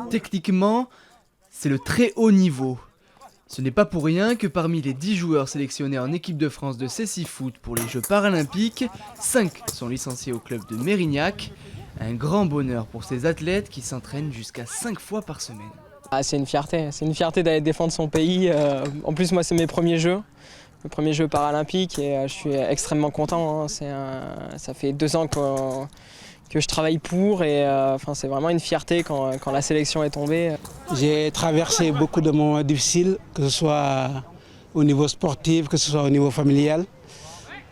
Techniquement, c'est le très haut niveau. Ce n'est pas pour rien que parmi les 10 joueurs sélectionnés en équipe de France de cécifoot pour les Jeux paralympiques, 5 sont licenciés au club de Mérignac. Un grand bonheur pour ces athlètes qui s'entraînent jusqu'à 5 fois par semaine. Ah, c'est une fierté d'aller défendre son pays. En plus, moi, c'est mes premiers Jeux paralympiques et je suis extrêmement content. Hein. Ça fait 2 ans que je travaille pour et c'est vraiment une fierté quand la sélection est tombée. J'ai traversé beaucoup de moments difficiles, que ce soit au niveau sportif, que ce soit au niveau familial.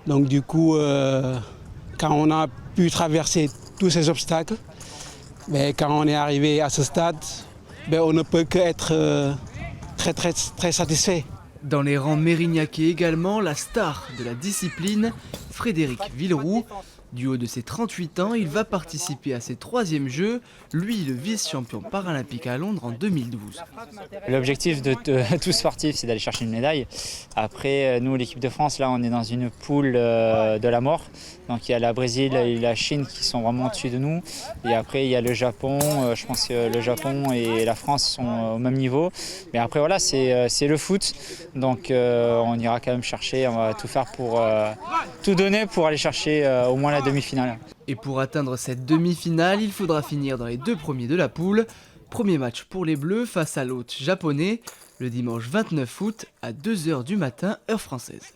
Donc du coup, quand on a pu traverser tous ces obstacles, quand on est arrivé à ce stade, on ne peut qu'être très satisfait. Dans les rangs mérignacais également, la star de la discipline, Frédéric Villeroux. Du haut de ses 38 ans, il va participer à ses 3e Jeux, lui le vice-champion paralympique à Londres en 2012. L'objectif de tout sportif, c'est d'aller chercher une médaille. Après, nous, l'équipe de France, là, on est dans une poule de la mort. Donc il y a la Brésil et la Chine qui sont vraiment au-dessus de nous. Et après, il y a le Japon. Je pense que le Japon et la France sont au même niveau. Mais après, voilà, c'est le foot. Donc on ira quand même chercher, on va tout faire pour tout donner pour aller chercher au moins la demi-finale. Et pour atteindre cette demi-finale, il faudra finir dans les 2 premiers de la poule. Premier match pour les Bleus face à l'hôte japonais, le dimanche 29 août à 2 h du matin, heure française.